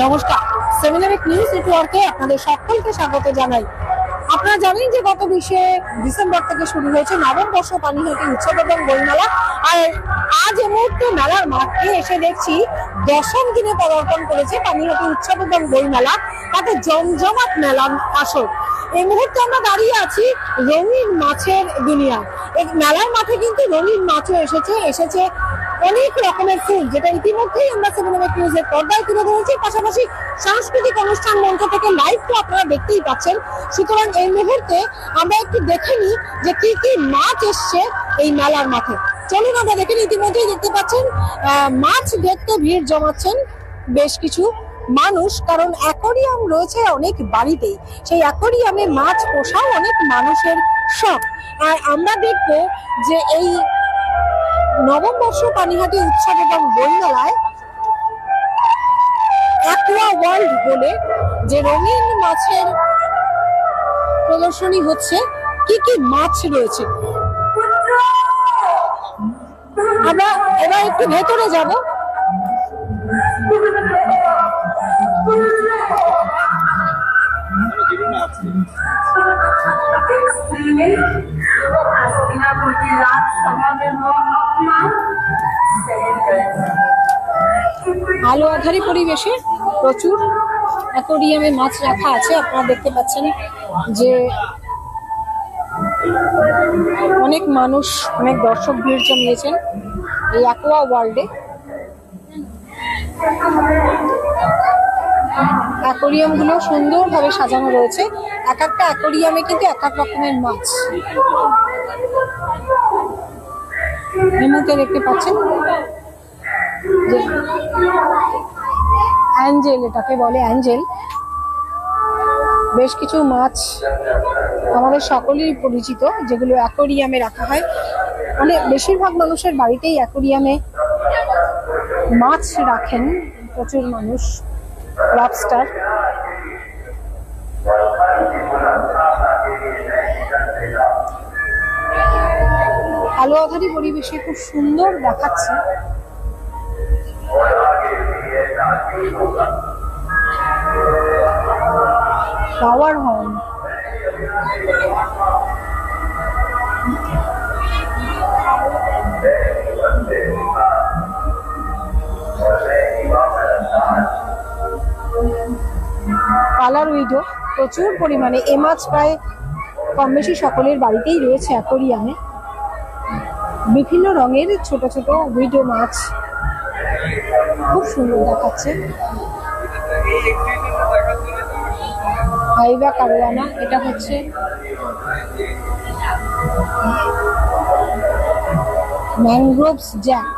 নমস্কার, 7 নিউজ নেটওয়ার্কে আপনাদের সকলকে স্বাগত জানাই। আপনারা জানেন যে গত 20শে ডিসেম্বর থেকে শুরু হয়েছে নবম বর্ষ পানিহাটি উৎসব এবং বইমেলা। আর আজ এই মুহূর্তে মেলার মাঠে এসে দেখছি 10ম দিনে পদার্পণ করেছে পানিহাটি উৎসব এবং বইমেলা। তাতে জমজমাট মেলার আসর। এই মুহূর্তে আমরা দাঁড়িয়ে আছি রঙিন মাছের দুনিয়া। এই মেলার মাঠে কিন্তু রঙিন মাছও এসেছে অনেক রকমের ফুল, যেটা ইতিমধ্যেই আমরা 7 নিউজের পর্দায় তুলে ধরেছি। পাশাপাশি সাংস্কৃতিক অনুষ্ঠান মঞ্চ থেকে লাইভ তো আপনারা দেখতেই পাচ্ছেন। সুতরাং এই মুহূর্তে আমরা একটু দেখে নিই যে কি কি মাছ এসছে এই মেলার মাঠে। চলুন আমরা দেখে নিই। ইতিমধ্যেই দেখতে পাচ্ছেন মাছ দেখতে ভিড় জমাচ্ছেন বেশ কিছু মানুষ, কারণ অ্যাকোয়ারিয়াম রয়েছে অনেক বাড়িতেই। সেই অ্যাকোয়ারিয়ামে মাছ পোষাও অনেক মানুষের শখ। আর আমরা দেখবো যে এই নবম বর্ষ পানিহাটি উৎসব এবং বইমেলায় অ্যাকোয়া ওয়ার্ল্ড বলে যে রঙিন মাছের প্রদর্শনী হচ্ছে, কি কি মাছ রয়েছে। আমরা এবার একটু ভেতরে যাব। আলো আধারী পরিবেশে প্রচুর অ্যাকোয়ারিয়ামে মাছ রাখা আছে। আপনারা দেখতে পাচ্ছেন যে অনেক মানুষ, অনেক দর্শক ভিড় জমিয়েছেন এই অ্যাকোয়া ওয়ার্ল্ডে। অ্যাকোয়ারিয়াম গুলো সুন্দরভাবে সাজানো রয়েছে। এক একটা অ্যাকোয়ারিয়ামে কিন্তু এক এক রকমের মাছ। এই মুহূর্তে দেখতে পাচ্ছেন যে অ্যাঞ্জেল, এটাকে বলে অ্যাঞ্জেল। বেশ কিছু মাছ আমাদের সকলেই পরিচিত, যেগুলো অ্যাকোয়ারিয়ামে রাখা হয়। মানে বেশিরভাগ মানুষের বাড়িতেই অ্যাকোয়ারিয়ামে মাছ রাখেন প্রচুর মানুষ। লবস্টার, আলো আধারী পরিবেশে খুব সুন্দর দেখাচ্ছে। ফ্লাওয়ার হর্ন, কালার উইডো প্রচুর পরিমাণে। এ মাছ প্রায় কম বেশি সকলের বাড়িতেই রয়েছে অ্যাকোয়ারিয়ামে। বিভিন্ন রঙের ছোট ছোট উইডো মাছ খুব সুন্দর দেখাচ্ছে। হাইবা কারোয়ানা, এটা হচ্ছে ম্যানগ্রোভস জ্যাক।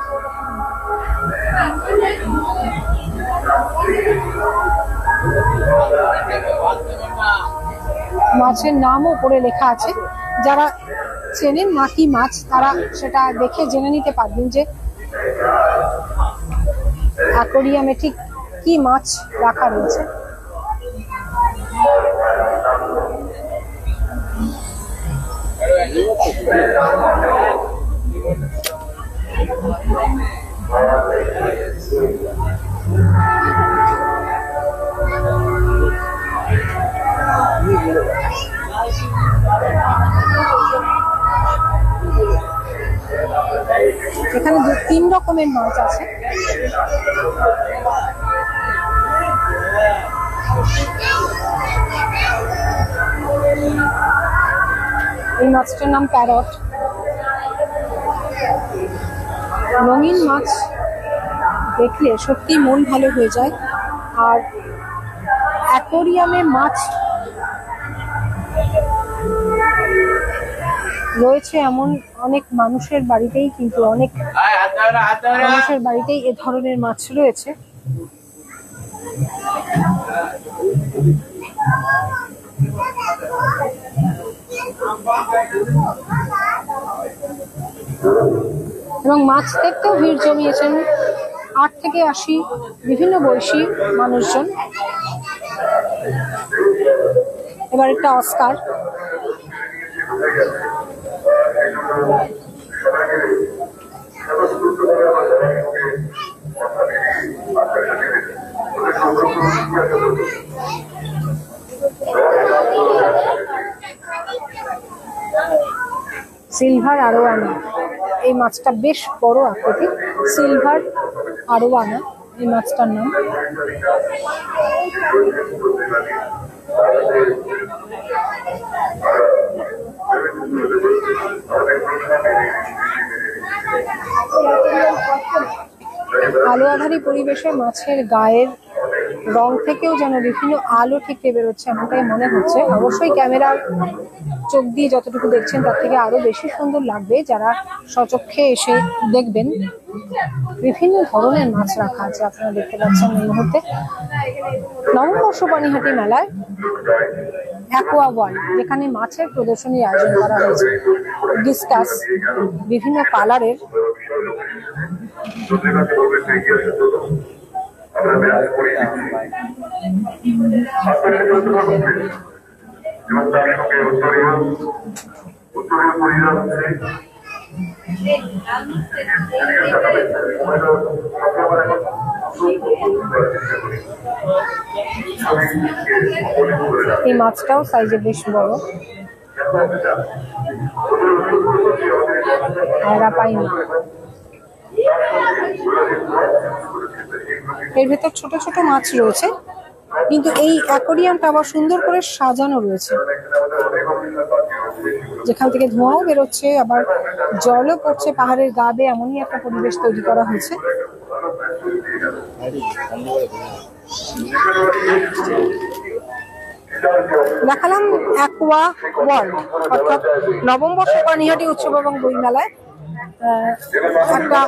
মাছের নামও উপরে লেখা আছে। যারা চেনেন না কি মাছ, তারা সেটা দেখে জেনে নিতে পারবেন যে অ্যাকোয়ারিয়ামে ঠিক কি মাছ রাখা রয়েছে। এখানে 3 রকমের মাছ আছে। এই মাছটার নাম প্যারট। রঙিন মাছ দেখলে সত্যি মন ভালো হয়ে যায়। আর অ্যাকোয়ারিয়ামে মাছ রয়েছে এমন অনেক মানুষের বাড়িতেই, কিন্তু অনেক মানুষের বাড়িতেই এ ধরনের মাছ রয়েছে। এবং মাছ দেখতেও ভিড় জমিয়েছেন 8 থেকে 80 বিভিন্ন বয়সী মানুষজন। এবার একটা অস্কার। সিলভার আরোয়ানা, এই মাছটা বেশ বড় আকৃতির। সিলভার আরোয়ানা এই মাছটার নাম। আলো আঁধারি পরিবেশে মাছের গায়ের রং থেকেও যেন বিভিন্ন আলো ঠিকরে বেরোচ্ছে এমনটাই মনে হচ্ছে। অবশ্যই ক্যামেরার চোখ দিয়ে যতটুকু দেখছেন তার থেকে আরো বেশি সুন্দর লাগবে যারা স্বচক্ষে এসে দেখবেন। বিভিন্ন ধরনের মাছ রাখা আছে, আপনারা দেখতে পাচ্ছেন এই মুহূর্তে। নববর্ষ পানিহাটি মেলায় অ্যাকোয়া ওয়ার্ল্ড, যেখানে মাছের প্রদর্শনীর আয়োজন করা হয়েছে। ডিসকাস বিভিন্ন কালারের এই মাছটাও সাইজে বেশ বড়। পাইনি, এর ভেতর ছোট ছোট মাছ রয়েছে, কিন্তু এই অ্যাকোরিয়ামটা আবার সুন্দর করে সাজানো রয়েছে, যেখান থেকে ধোঁয়াও বেরোচ্ছে আবার জলও পড়ছে পাহাড়ের গা বেয়ে, এমনই একটা পরিবেশ তৈরি করা হয়েছে। দেখালাম অ্যাকোয়া ওয়ার্ল্ড, অর্থাৎ নবম বর্ষ পানিহাটি উৎসব এবং বইমেলায় একটা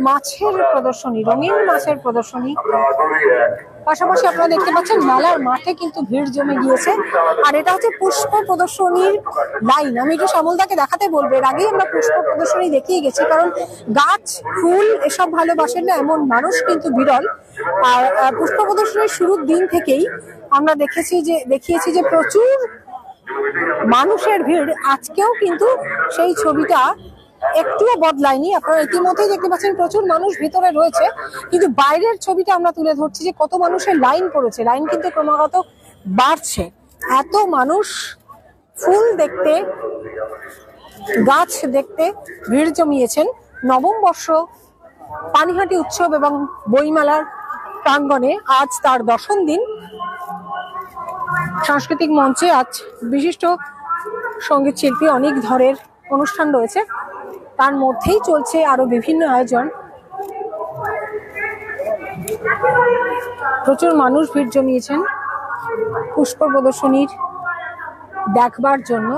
মাছের প্রদর্শনী, রঙিন মাছের প্রদর্শনী। পাশাপাশি আপনারা দেখতে পাচ্ছেন মেলার মাঠে কিন্তু ভিড় জমে গিয়েছে। আর এটা হচ্ছে পুষ্প প্রদর্শনীর লাইন। আমি একটু শ্যামলদাকে দেখাতে বলবো, এর আগেই আমরা পুষ্প প্রদর্শনী দেখিয়ে গেছি, কারণ গাছ ফুল এসব ভালোবাসেন না এমন মানুষ কিন্তু বিরল। আর পুষ্প প্রদর্শনীর শুরুর দিন থেকেই আমরা দেখিয়েছি যে প্রচুর মানুষের ভিড়। আজকেও কিন্তু সেই ছবিটা একটুও বদলায়নি। আপনারা ইতিমধ্যেই দেখতে পাচ্ছেন প্রচুর মানুষ ভিতরে রয়েছে, কিন্তু বাইরের ছবিটা আমরা তুলে ধরছি যে কত মানুষের লাইন পড়েছে। লাইন কিন্তু ক্রমাগত বাড়ছে। এত মানুষ ফুল দেখতে, গাছ দেখতে ভিড় জমিয়েছেন নবম বর্ষ পানিহাটি উৎসব এবং বইমেলার প্রাঙ্গণে। আজ তার 10ম দিন। সাংস্কৃতিক মঞ্চে আজ বিশিষ্ট সঙ্গীত শিল্পী অনেক ধরের অনুষ্ঠান রয়েছে, তার মধ্যেই চলছে আরো বিভিন্ন আয়োজন। প্রচুর মানুষ ভিড় জমিয়েছেন পুষ্প প্রদর্শনীর দেখবার জন্য।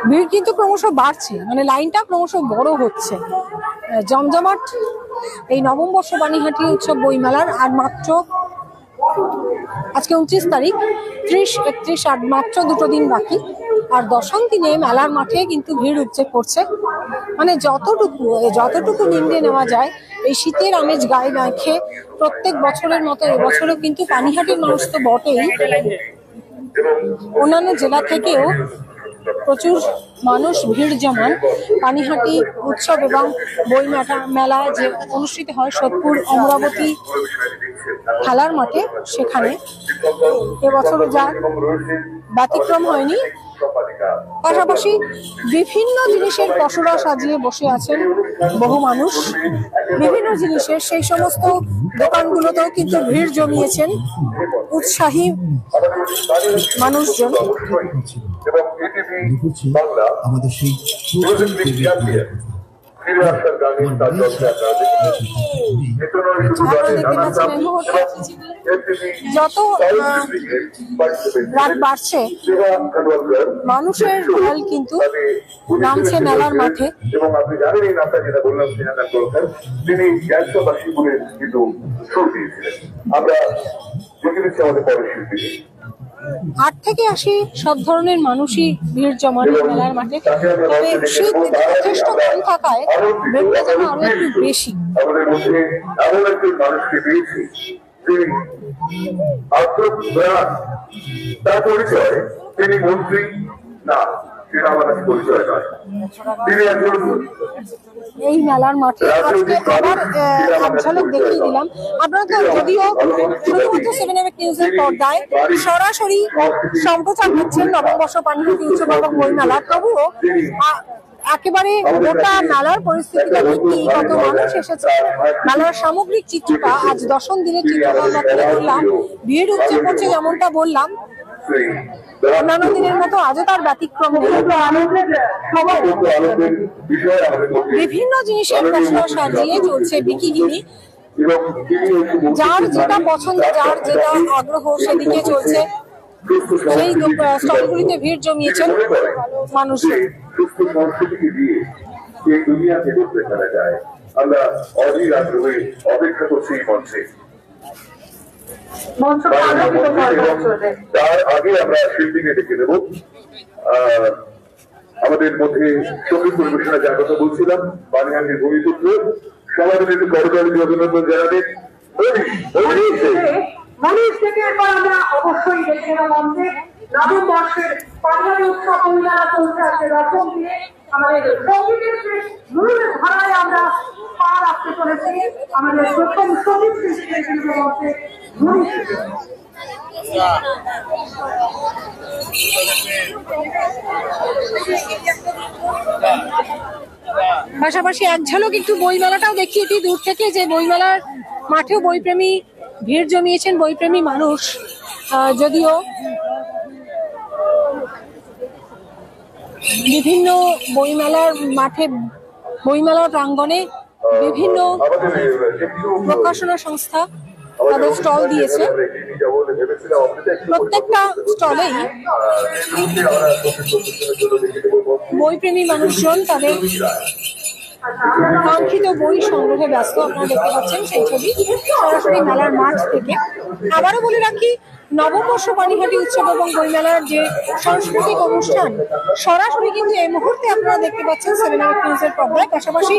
ভিড় কিন্তু ক্রমশ বাড়ছে, মানে লাইনটা ক্রমশ বড় হচ্ছে। জমজমাট এই নবম বর্ষ পানিহাটি উৎসব বইমেলার আর মাত্র আজকে 29 তারিখ, 30, 31 আর মাত্র 2 দিন বাকি। আর 10ম দিনে মেলার মাঠে কিন্তু ভিড় উপচে পড়ছে। মানে যতটুকু নিন্দে নেওয়া যায় এই শীতের আমেজ গায়ে মেখে প্রত্যেক বছরের মতো এবছরও কিন্তু পানিহাটির মানুষ তো বটেই, অন্যান্য জেলা থেকেও প্রচুর মানুষ ভিড় জমান পানিহাটি উৎসব এবং বই মেলা যে অনুষ্ঠিত হয় সোদপুর অমরাবতী খেলার মাঠে, সেখানে এবছরও যা ব্যতিক্রম হয়নি। পাশাপাশি বিভিন্ন জিনিসের পসরা সাজিয়ে বসে আছেন বহু মানুষ। বিভিন্ন জিনিসের সেই সমস্ত দোকানগুলোতেও কিন্তু ভিড় জমিয়েছেন উৎসাহী মানুষজন। আমাদের সেই যত রাত বাড়ছে মানুষের ঢল কিন্তু নামছে মেলার মাঠে। এবং আপনি জানেন এই নামটা যেটা বললাম তিনি গ্যাসবাসী বলে কিন্তু সুর দিয়েছিলেন। আমরা দেখে দিচ্ছি আমাদের পরের শিল্পীকে। 8 থেকে 80 সব ধরনের মানুষই ভিড় জমান মেলার মাঠে। তবে শীত যথেষ্ট কম থাকায় ভিড়টা যেন আরো একটু বেশি। আমাদের মধ্যে এমন একজন মানুষকে পেয়েছি যিনি আত্মপ্রাণ তার পরিচয় তিনি মন্ত্রী না, সেটা আমার কাছে পরিচয় নয়। তিনি একজন এই মেলার মাঠে আজকে আবার এক ঝলক দেখিয়ে দিলাম। আপনারা তো যদিও শুধুমাত্র 7 নিউজের পর্দায় সরাসরি সম্প্রচার করছেন নববর্ষ পানিহাটি উৎসব এবং বইমেলা, তবুও একেবারে গোটা মেলার পরিস্থিতিটা কি, কত মানুষ এসেছে, মেলার সামগ্রিক চিত্রটা আজ 10ম দিনের চিত্রটা আমরা তুলে ধরলাম। ভিড় উপচে পড়ছে, যেমনটা বললাম, অন্যান্য দিনের মতো আজও তার ব্যতিক্রম নেই। বিভিন্ন জিনিসের পসরা সাজিয়ে চলছে বিকিনি, যার যেটা পছন্দ, যার যেটা আগ্রহ সেদিকে চলছে। সেই স্টলগুলিতে ভিড় জমিয়েছেন মানুষ। সুস্থ সংস্কৃতিকে দিয়ে এই দুনিয়াকে বদলে ফেলা যায়, আমরা অধীর আগ্রহে অপেক্ষা করছি এই মঞ্চে। তার আগে আমরা শিল্পীকে ডেকে দেব। আমাদের মধ্যে সঙ্গীত পরিবেশনা যার কথা বলছিলাম, পানিহাটির ভূমিপুত্র, সবাই মিলে একটু করতালি দিয়ে অভিনন্দন জানাবেন। মনীষ থেকে এরপর আমরা অবশ্যই দেখে নেব মঞ্চে নববর্ষের পানিহাটি উৎসব বইমেলা চলছে আজকে 10ম দিনে। আমাদের সঙ্গীতের যে মূল ধারায় আমরা পা রাখতে চলেছি, আমাদের প্রথম সঙ্গীত শিল্পী মঞ্চে মনীষ। পাশাপাশি এক ঝলক একটু বইমেলাটাও দেখিয়ে দিই দূর থেকে, যে বইমেলার মাঠেও বইপ্রেমী ভিড় জমিয়েছেন, বইপ্রেমী মানুষ। যদিও বিভিন্ন বইমেলার মাঠে, বইমেলার প্রাঙ্গণে বিভিন্ন প্রকাশনা সংস্থা তাদের স্টল দিয়েছে। প্রত্যেকটা স্টলেই বইপ্রেমী মানুষজন তাদের কাঙ্ক্ষিত বই সংগ্রহে ব্যস্ত। আপনারা দেখতে পাচ্ছেন সেই ছবি সরাসরি মেলার মাঠ থেকে। আবারও বলে রাখি, নববর্ষ পানিহাটি উৎসব এবং বইমেলার যে সাংস্কৃতিক অনুষ্ঠান সরাসরি কিন্তু এই মুহূর্তে আপনারা দেখতে পাচ্ছেন 7 নিউজের পর্দায়। পাশাপাশি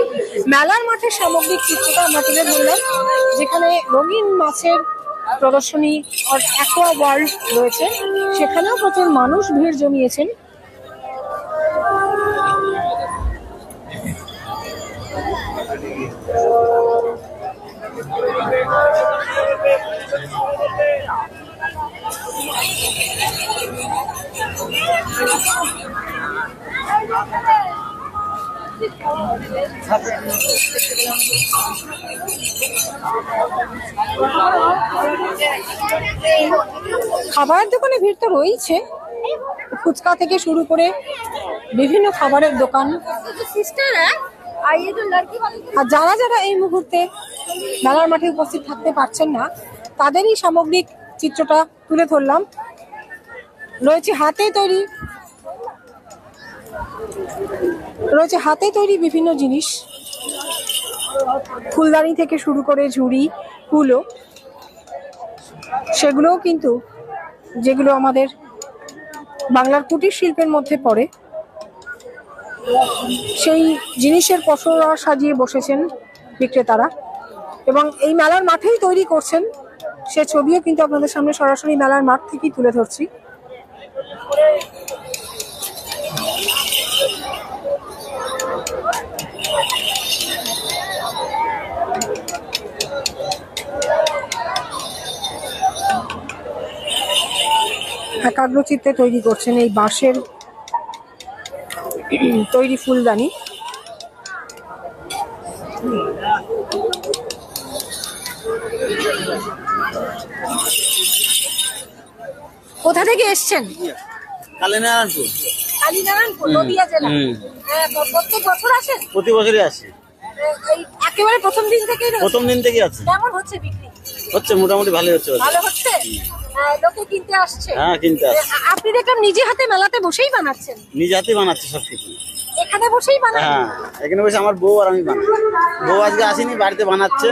মেলার মাঠের সামগ্রিক চিত্রটা আমরা তুলে ধরলাম, যেখানে রঙিন মাছের প্রদর্শনী আর অ্যাকোয়া ওয়ার্ল্ড রয়েছে, সেখানেও প্রচুর মানুষ ভিড় জমিয়েছেন। খাবারের দোকানে ভিড় তো রয়েছে, ফুচকা থেকে শুরু করে বিভিন্ন খাবারের দোকান। আর যারা যারা এই মুহূর্তে মেলার মাঠে উপস্থিত থাকতে পারছেন না, তাদেরই সামগ্রিক চিত্রটা তুলে ধরলাম। রয়েছে হাতে তৈরি বিভিন্ন জিনিস, ফুলদানি থেকে শুরু করে ঝুড়ি, কুলো, সেগুলোও কিন্তু যেগুলো আমাদের বাংলার কুটির শিল্পের মধ্যে পড়ে, সেই জিনিসের পসরা সাজিয়ে বসেছেন বিক্রেতারা এবং এই মেলার মাঠেই তৈরি করছেন। সে ছবিও কিন্তু আপনাদের সামনে সরাসরি মেলার মাঠ থেকেই তুলে ধরছি। একাগ্রচিত্তে তৈরি করছেন এই বাঁশের তৈরি ফুলদানি। কোথা থেকে এসছেন? কালীনারায়ণপুর, নদিয়া জেলা। প্রত্যেক বছর আসেন? প্রতি বছরই আসি। একেবারে প্রথম দিন থেকেই? প্রথম দিন থেকে আছে। কেমন হচ্ছে বিক্রি? হচ্ছে, মোটামুটি ভালোই হচ্ছে। ভালো হচ্ছে? লোকে কিনতে আসছে? হ্যাঁ, কিনতে আসছে। আপনি দেখলাম নিজে হাতে মেলাতে বসেই বানাচ্ছেন? নিজে হাতে বানাচ্ছে সবকিছু। এখানে বসেই বানান? হ্যাঁ, এখানে বসে আমার বউ আর আমি বানাই। বউ আজকে আসেনি, বাড়িতে বানাচ্ছে,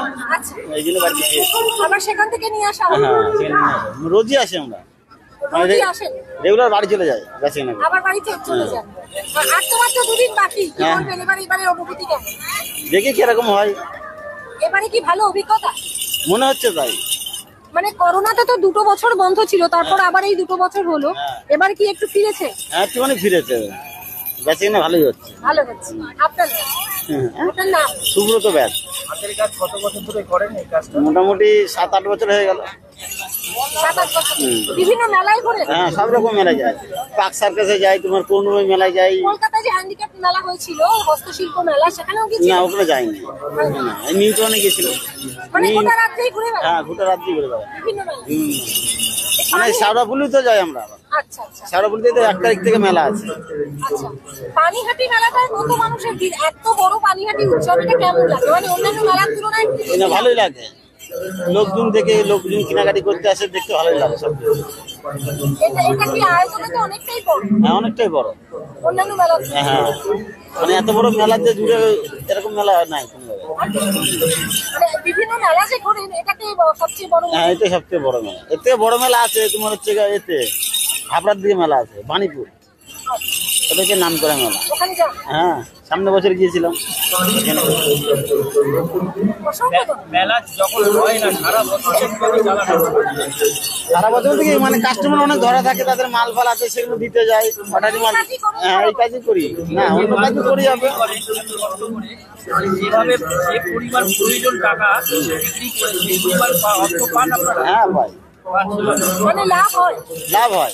এই জন্য বাড়িতে খেয়েছি। আবার সেখান থেকে নিয়ে আসা? হ্যাঁ, রোজই আসি আমরা, রেগুলার বাড়ি চলে যায়, গেছে না আবার বাড়িতে চলে যান। আর তো মাত্র 2 দিন বাকি, কি বলবেন এবারে অনুভূতি কেমন? দেখি কিরকম হয়। এবারে কি ভালো অভিজ্ঞতা মনে হচ্ছে? তাই মানে করোনাতে তো 2 বছর বন্ধ ছিল, তারপর আবার এই 2 বছর হলো, এবার কি একটু ফিরেছে? হ্যাঁ একটুখানি ফিরেছে, বেঁচে কিনা ভালোই হচ্ছে। ভালো হচ্ছে। আপনার আপনার নাম? সুব্রত ব্যাস। হাতের কাজ কত বছর ধরে করেন এই কাজটা? মোটামুটি 7-8 বছর হয়ে গেল। 7-8 বছর। বিভিন্ন মেলায় ঘোরেন? হ্যাঁ সব রকম মেলায় যায়, পার্ক সার্কাসে যাই, তোমার পূর্ণমী মেলায় যাই। কলকাতায় যে হ্যান্ডিক্যাপ মেলা হয়েছিল, হস্তশিল্প মেলা, সেখানেও কি? না ওখানে যাইনি, না নিউটনে গেছিল। মানে গোটা রাত্রেই ঘুরে বেড়ান? হ্যাঁ গোটা রাত্রি করে বেড়াই। বিভিন্ন মেলা? মানে শেওড়াফুলি তো যাই আমরা আবার। আচ্ছা আচ্ছা শেওড়াফুলিতে তো 1 তারিখ থেকে মেলা আছে। আচ্ছা। পানিহাটি মেলাটায় কত মানুষের ভিড়, এত বড় পানিহাটি উৎসব, এটা কেমন লাগে? মানে অন্যান্য মেলার তুলনায় এটা ভালোই লাগে, লোকজন কেনাকাটি করতে আসে, দেখতে ভালোই লাগে সব। এটা কি আয়োজনে তো অনেকটাই বড়? হ্যাঁ অনেকটাই বড়। অন্যান্য মেলা হ্যাঁ মানে এত বড় মেলাতে জুড়ে এরকম মেলা নাই কোনো জায়গায়। মানে বিভিন্ন মেলা যে ঘোরেন, এটাকে সবচেয়ে বড়? হ্যাঁ এটাই সবচেয়ে বড় মেলা। এর থেকে বড় মেলা আছে তোমার হচ্ছে এতে হাবড়ার দিকে মেলা আছে, বাণীপুর, এটা হচ্ছে নাম করা মেলা। ওখানে যান? হ্যাঁ সামনে বছর গিয়েছিলাম। মেলা যখন হয় না সারা বছর সারা বছর থেকে মানে কাস্টমার অনেক ধরা থাকে, তাদের মাল ফাল আছে সেগুলো দিতে যায়, হঠাৎই মাল। হ্যাঁ এই কাজই করি, না অন্য কাজই করি হবে। যেভাবে যে পরিমাণ প্রয়োজন টাকা বিক্রি করে সেই পরিমাণ অর্থ পান আপনারা? হ্যাঁ ভাই মানে লাভ হয়? লাভ হয়।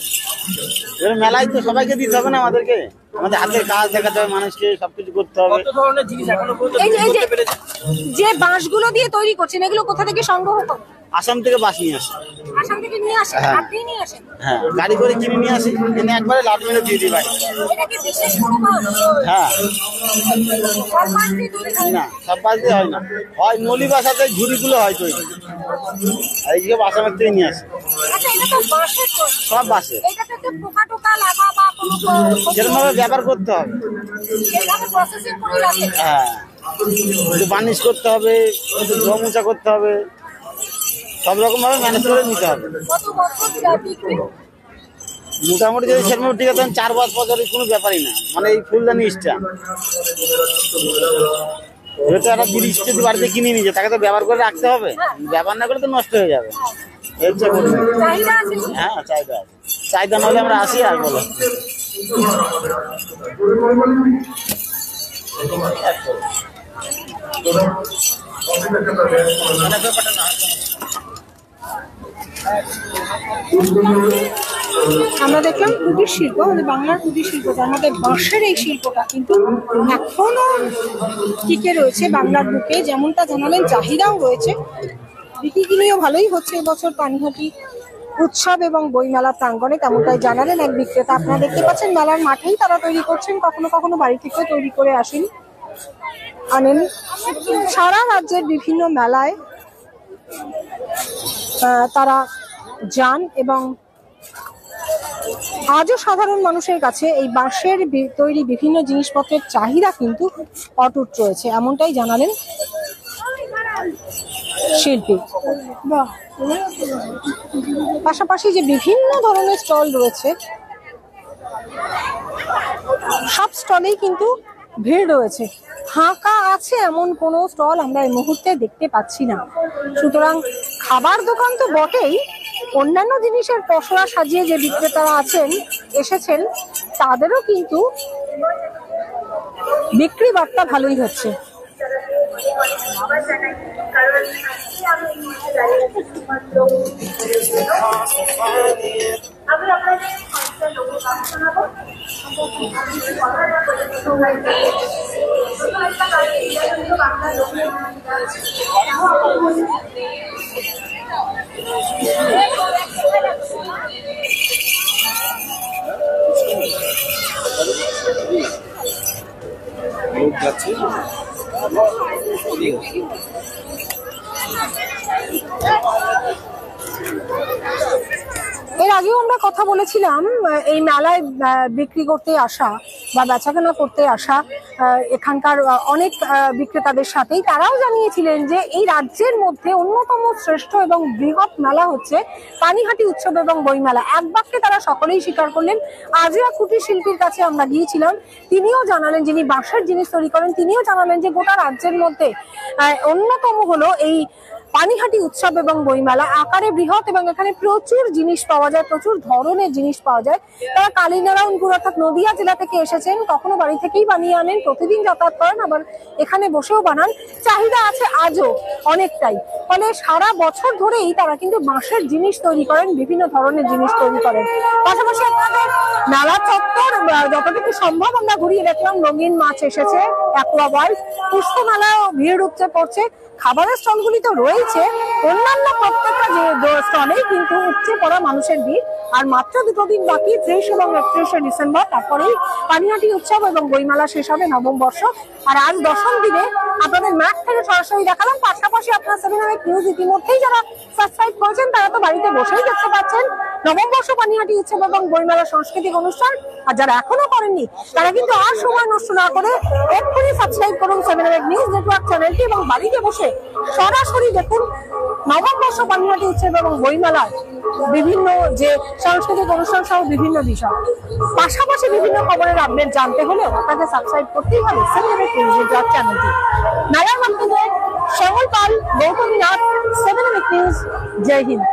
এবার মেলায় তো সবাইকে দিতে হবে না, আমাদের হাতের কাজ দেখাতে হবে, মানুষকে সবকিছু করতে হবে। কত ধরনের জিনিস এখনো পর্যন্ত এই করতে পেরেছেন? যে বাঁশগুলো দিয়ে তৈরি করছেন, এগুলো কোথা থেকে সংগ্রহ করেন? আসাম থেকে বাস নিয়ে আসে। আসাম থেকে নিয়ে আসেন? হ্যাঁ। আপনি নিয়ে আসেন? হ্যাঁ গাড়ি করে কিনে নিয়ে আসি, এনে একবারে লাট মেরে দিয়ে দিই ভাই। এটা কি বিশেষ কোনো বাঁশ? হ্যাঁ সব বাঁশ দিয়ে তৈরি হয় না? না সব বাস দিয়ে হয় না, হয় নলি বাসাতে ঝুড়িগুলো হয় তৈরি, আর এইসব আসামের থেকে নিয়ে আসি। আচ্ছা, এটা তো বাঁশের তৈরি। সব বাসে এটাতে তো পোকা টোকা লাগা বা কোনো যেরকম ভাবে ব্যবহার করতে হবে। এইভাবে প্রসেসিং করে রাখেন? হ্যাঁ একটু বার্নিশ করতে হবে, একটু ধোয়া মোছা করতে হবে, সব রকম ভাবে ম্যানেজ করে নিতে হবে। কত বছর বিক্রি? মোটামুটি যদি সেরকম ঠিক আছে 4 বছরের কোনো ব্যাপারই না, মানে এই ফুলদানি স্ট্যান্ড যেহেতু একটা জিনিস যদি বাড়িতে কিনে নিয়ে তাকে তো ব্যবহার করে রাখতে হবে, ব্যবহার না করলে তো নষ্ট হয়ে যাবে। হচ্ছে চাহিদা আছে? হ্যাঁ চাহিদা আছে, চাহিদা নাহলে আমরা আসি আর বলো। আমরা দেখলাম কুটির শিল্প, মানে বাংলার কুটির শিল্প, তার মধ্যে বাঁশের এই শিল্পটা কিন্তু এখনো টিকে রয়েছে বাংলার বুকে। যেমনটা জানালেন, চাহিদাও রয়েছে, বিক্রিও ভালোই হচ্ছে এবছর পানিহাটি উৎসব এবং বইমেলা প্রাঙ্গণে, তেমনটাই জানালেন এক বিক্রেতা। আপনারা দেখতে পাচ্ছেন মেলার মাঠেই তারা তৈরি করছেন, কখনো কখনো বাড়ি থেকেও তৈরি করে আনেন। সারা রাজ্যের বিভিন্ন মেলায় তারা যান এবং আজও সাধারণ মানুষের কাছে এই বাঁশের তৈরি বিভিন্ন জিনিসপত্রের চাহিদা কিন্তু অটুট রয়েছে, এমনটাই জানালেন শিল্পী। পাশাপাশি যে বিভিন্ন ধরনের স্টল রয়েছে, সব স্টলেই কিন্তু ভিড় রয়েছে, ফাঁকা আছে এমন কোনো স্টল আমরা এই মুহূর্তে দেখতে পাচ্ছি না। সুতরাং খাবার দোকান তো বটেই, অন্যান্য জিনিসের পসরা সাজিয়ে যে বিক্রেতারা এসেছেন তাদেরও কিন্তু বিক্রি বার্তা ভালোই হচ্ছে। আমি আপনাদের লোকের কথা শোনাবো। এর আগেও আমরা কথা বলেছিলাম এই মেলায় বিক্রি করতে আসা বা বেচাকেনা করতে আসা এখানকার অনেক বিক্রেতাদের সাথেই, তারাও জানিয়েছিলেন যে এই রাজ্যের মধ্যে অন্যতম শ্রেষ্ঠ এবং বৃহৎ মেলা হচ্ছে পানিহাটি উৎসব এবং বইমেলা। এক বাক্যে তারা সকলেই স্বীকার করলেন। আজিয়া কুটির শিল্পীর কাছে আমরা গিয়েছিলাম, তিনিও জানালেন, যিনি বাঁশের জিনিস তৈরি করেন, তিনিও জানালেন যে গোটা রাজ্যের মধ্যে অন্যতম হলো এই পানিহাটি উৎসব এবং বইমেলা আকারে বৃহৎ এবং এখানে প্রচুর জিনিস পাওয়া যায়, প্রচুর ধরনের জিনিস পাওয়া যায়। তারা কালীনারায়ণপুর অর্থাৎ নদিয়া জেলা থেকে এসেছেন, কখনো বাড়ি থেকেই বানিয়ে আনেন, প্রতিদিন যাতায়াত করেন, আবার এখানে বসেও বানান। চাহিদা আছে আজও অনেকটাই, ফলে সারা বছর ধরেই তারা কিন্তু বাঁশের জিনিস তৈরি করেন, বিভিন্ন ধরনের জিনিস তৈরি করেন। পাশাপাশি আপনাদের মেলা চত্বর যতটুকু সম্ভব আমরা ঘুরিয়ে দেখলাম। রঙিন মাছ এসেছে, অ্যাকোয়া ওয়ার্ল্ড, পুষ্প মেলাও ভিড় উপচে পড়ছে। খাবারের স্টলগুলি তো রয়েছে, অন্যান্য প্রত্যেকটা যে স্টলেই কিন্তু উপচে পড়া মানুষের ভিড়। আর মাত্র 2 দিন বাকি, 30 এবং 31শে ডিসেম্বর, তারপরেই পানিহাটি উৎসব এবং বইমেলা শেষ হবে, নবম বর্ষ। আর আজ 10ম দিনে আপনাদের ম্যাচ থেকে সরাসরি দেখালাম। পাশাপাশি আপনার 7 নিউজ ইতিমধ্যেই যারা সাবস্ক্রাইব করেছেন তারা তো বাড়িতে বসেই দেখতে পাচ্ছেন নবম বর্ষ পানিহাটি উৎসব এবং বইমেলা সাংস্কৃতিক অনুষ্ঠান। আর যারা এখনো করেননি তারা কিন্তু আর সময় নষ্ট না করে এক্ষুনি সাবস্ক্রাইব করুন 7 নিউজ নেটওয়ার্ক চ্যানেলটি এবং বাড়িতে বসে সরাসরি দেখুন নবম বর্ষ পানিহাটি উৎসব এবং বইমেলার বিভিন্ন যে সাংস্কৃতিক অনুষ্ঠান সহ বিভিন্ন বিষয়। পাশাপাশি বিভিন্ন খবরের আপডেট জানতে হলে আপনাকে সাবস্ক্রাইব করতেই হবে 7 নিউজ নেটওয়ার্ক চ্যানেলটি। মেলার মাধ্যমে শ্যামল পাল, গৌতমী নাথ, 7 নিউজ। জয় হিন্দ।